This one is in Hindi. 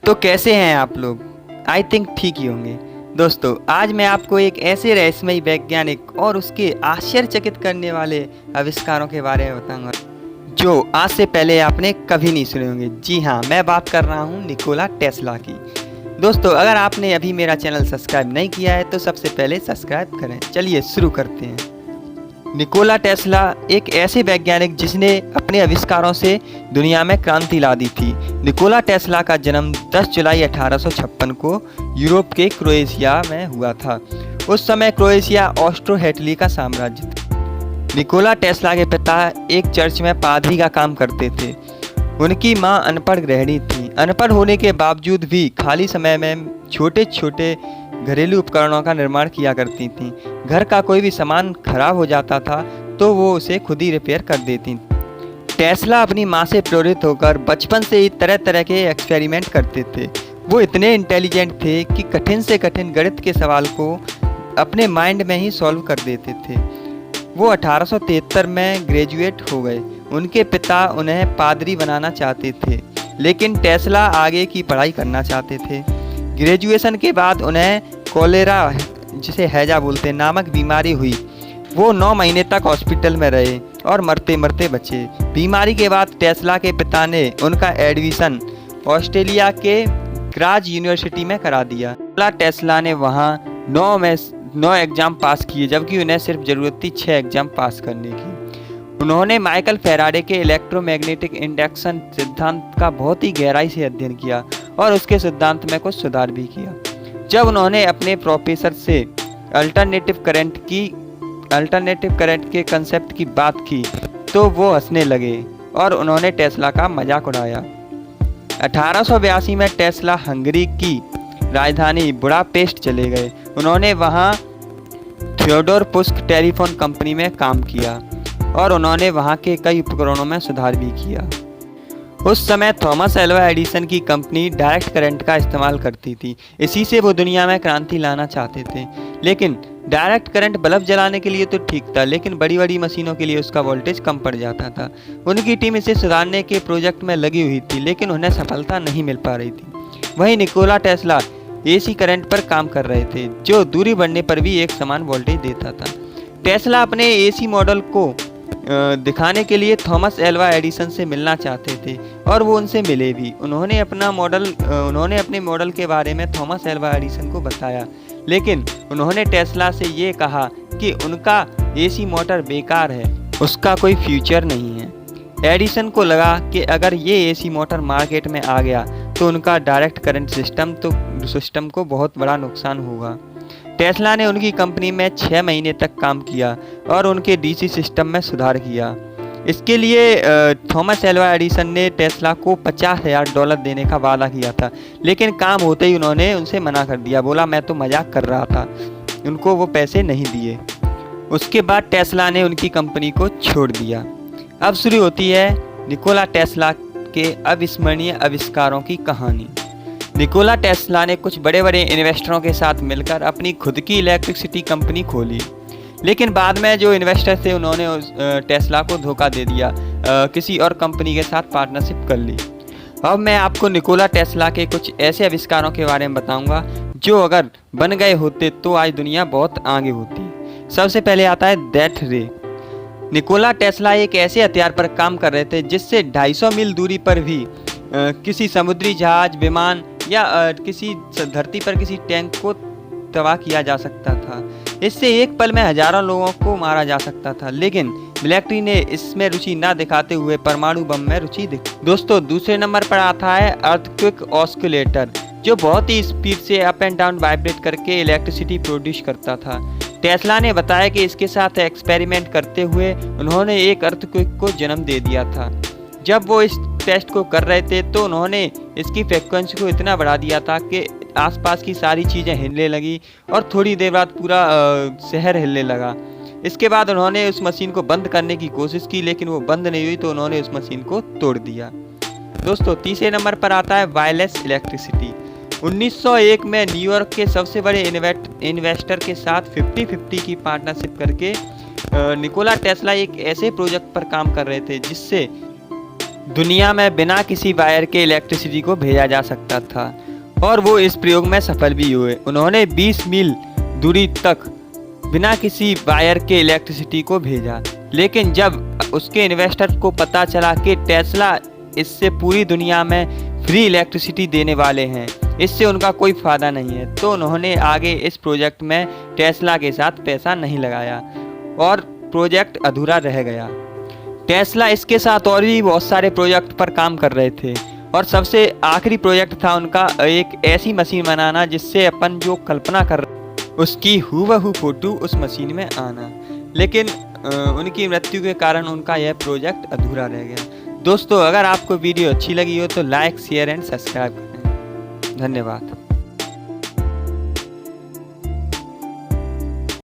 तो कैसे हैं आप लोग? आई थिंक ठीक ही होंगे। दोस्तों, आज मैं आपको एक ऐसे रहस्यमयी वैज्ञानिक और उसके आश्चर्यचकित करने वाले आविष्कारों के बारे में बताऊंगा जो आज से पहले आपने कभी नहीं सुने होंगे। जी हाँ, मैं बात कर रहा हूँ निकोला टेस्ला की। दोस्तों, अगर आपने अभी मेरा चैनल सब्सक्राइब नहीं किया है तो सबसे पहले सब्सक्राइब करें। चलिए शुरू करते हैं। निकोला टेस्ला एक ऐसे वैज्ञानिक जिसने अपने आविष्कारों से दुनिया में क्रांति ला दी थी। निकोला टेस्ला का जन्म 10 जुलाई 1856 को यूरोप के क्रोएशिया में हुआ था। उस समय क्रोएशिया ऑस्ट्रो-हेटली का साम्राज्य था। निकोला टेस्ला के पिता एक चर्च में पादरी का काम करते थे। उनकी मां अनपढ़ गृहिणी थी। अनपढ़ होने के बावजूद भी खाली समय में छोटे छोटे घरेलू उपकरणों का निर्माण किया करती थीं। घर का कोई भी सामान खराब हो जाता था तो वो उसे खुद ही रिपेयर कर देती। टेस्ला अपनी माँ से प्रेरित होकर बचपन से ही तरह तरह के एक्सपेरिमेंट करते थे। वो इतने इंटेलिजेंट थे कि कठिन से कठिन गणित के सवाल को अपने माइंड में ही सॉल्व कर देते थे। वो 1873 में ग्रेजुएट हो गए। उनके पिता उन्हें पादरी बनाना चाहते थे, लेकिन टेस्ला आगे की पढ़ाई करना चाहते थे। ग्रेजुएशन के बाद उन्हें कोलेरा, जिसे हैजा बोलते हैं, नामक बीमारी हुई। वो 9 महीने तक हॉस्पिटल में रहे और मरते मरते बचे। बीमारी के बाद टेस्ला के पिता ने उनका एडमिशन ऑस्ट्रेलिया के ग्राज यूनिवर्सिटी में करा दिया। टेस्ला ने वहाँ 9 एग्ज़ाम पास किए, जबकि उन्हें सिर्फ ज़रूरत थी 6 एग्ज़ाम पास करने की। उन्होंने माइकल फैराडे के इलेक्ट्रोमैग्नेटिक इंडक्शन सिद्धांत का बहुत ही गहराई से अध्ययन किया और उसके सिद्धांत में कुछ सुधार भी किया। जब उन्होंने अपने प्रोफेसर से अल्टरनेटिव करंट के कंसेप्ट की बात की तो वो हंसने लगे और उन्होंने टेस्ला का मजाक उड़ाया। 1882 में टेस्ला हंगरी की राजधानी बुडापेस्ट चले गए। उन्होंने वहाँ थियोडोर पुस्क टेलीफोन कंपनी में काम किया और उन्होंने वहाँ के कई उपकरणों में सुधार भी किया। उस समय थॉमस एल्वा एडिसन की कंपनी डायरेक्ट करंट का इस्तेमाल करती थी। इसी से वो दुनिया में क्रांति लाना चाहते थे। लेकिन डायरेक्ट करंट बल्ब जलाने के लिए तो ठीक था, लेकिन बड़ी बड़ी मशीनों के लिए उसका वोल्टेज कम पड़ जाता था। उनकी टीम इसे सुधारने के प्रोजेक्ट में लगी हुई थी, लेकिन उन्हें सफलता नहीं मिल पा रही थी। वहीं निकोला टेस्ला एसी करंट पर काम कर रहे थे, जो दूरी बढ़ने पर भी एक समान वोल्टेज देता था। टेस्ला अपने एसी मॉडल को दिखाने के लिए थॉमस एल्वा एडिसन से मिलना चाहते थे और वो उनसे मिले भी। उन्होंने अपने मॉडल के बारे में थॉमस एल्वा एडिसन को बताया, लेकिन उन्होंने टेस्ला से ये कहा कि उनका एसी मोटर बेकार है, उसका कोई फ्यूचर नहीं है। एडिसन को लगा कि अगर ये एसी मोटर मार्केट में आ गया तो उनका डायरेक्ट करंट सिस्टम को बहुत बड़ा नुकसान होगा। टेस्ला ने उनकी कंपनी में 6 महीने तक काम किया और उनके डीसी सिस्टम में सुधार किया। इसके लिए थॉमस एल्वा एडिसन ने टेस्ला को $50,000 देने का वादा किया था, लेकिन काम होते ही उन्होंने उनसे मना कर दिया। बोला मैं तो मजाक कर रहा था। उनको वो पैसे नहीं दिए। उसके बाद टेस्ला ने उनकी कंपनी को छोड़ दिया। अब शुरू होती है निकोला टेस्ला के अविस्मरणीय आविष्कारों की कहानी। निकोला टेस्ला ने कुछ बड़े बड़े इन्वेस्टरों के साथ मिलकर अपनी खुद की इलेक्ट्रिसिटी कंपनी खोली, लेकिन बाद में जो इन्वेस्टर थे उन्होंने टेस्ला को धोखा दे दिया, किसी और कंपनी के साथ पार्टनरशिप कर ली। अब मैं आपको निकोला टेस्ला के कुछ ऐसे आविष्कारों के बारे में बताऊंगा जो अगर बन गए होते तो आज दुनिया बहुत आगे होती। सबसे पहले आता है डेथ रे। निकोला टेस्ला एक ऐसे हथियार पर काम कर रहे थे जिससे 250 मील दूरी पर भी किसी समुद्री जहाज, विमान या किसी धरती पर किसी टैंक को तबाह किया जा सकता था। इससे एक पल में हजारों लोगों को मारा जा सकता था, लेकिन मिलिट्री ने इसमें रुचि न दिखाते हुए परमाणु बम में रुचि दिखाई। दोस्तों, दूसरे नंबर पर आता है अर्थक्वेक ऑस्किलेटर, जो बहुत ही स्पीड से अप एंड डाउन वाइब्रेट करके इलेक्ट्रिसिटी प्रोड्यूस करता था। टेस्ला ने बताया कि इसके साथ एक्सपेरिमेंट करते हुए उन्होंने एक अर्थक्वेक को जन्म दे दिया था। जब वो इस टेस्ट को कर रहे थे तो उन्होंने इसकी फ्रिक्वेंसी को इतना बढ़ा दिया था कि आसपास की सारी चीज़ें हिलने लगी और थोड़ी देर बाद पूरा शहर हिलने लगा। इसके बाद उन्होंने उस मशीन को बंद करने की कोशिश की, लेकिन वो बंद नहीं हुई तो उन्होंने उस मशीन को तोड़ दिया। दोस्तों, तीसरे नंबर पर आता है वायरलेस इलेक्ट्रिसिटी। 1901 में न्यूयॉर्क के सबसे बड़े इन्वेस्टर के साथ 50-50 की पार्टनरशिप करके निकोला टेस्ला एक ऐसे प्रोजेक्ट पर काम कर रहे थे जिससे दुनिया में बिना किसी वायर के इलेक्ट्रिसिटी को भेजा जा सकता था और वो इस प्रयोग में सफल भी हुए। उन्होंने 20 मील दूरी तक बिना किसी वायर के इलेक्ट्रिसिटी को भेजा, लेकिन जब उसके इन्वेस्टर को पता चला कि टेस्ला इससे पूरी दुनिया में फ्री इलेक्ट्रिसिटी देने वाले हैं, इससे उनका कोई फ़ायदा नहीं है, तो उन्होंने आगे इस प्रोजेक्ट में टेस्ला के साथ पैसा नहीं लगाया और प्रोजेक्ट अधूरा रह गया। टेस्ला इसके साथ और भी बहुत सारे प्रोजेक्ट पर काम कर रहे थे और सबसे आखिरी प्रोजेक्ट था उनका एक ऐसी मशीन बनाना जिससे अपन जो कल्पना कर उसकी हूबहू फोटो उस मशीन में आना, लेकिन उनकी मृत्यु के कारण उनका यह प्रोजेक्ट अधूरा रह गया। दोस्तों, अगर आपको वीडियो अच्छी लगी हो तो लाइक, शेयर एंड सब्सक्राइब करें। धन्यवाद।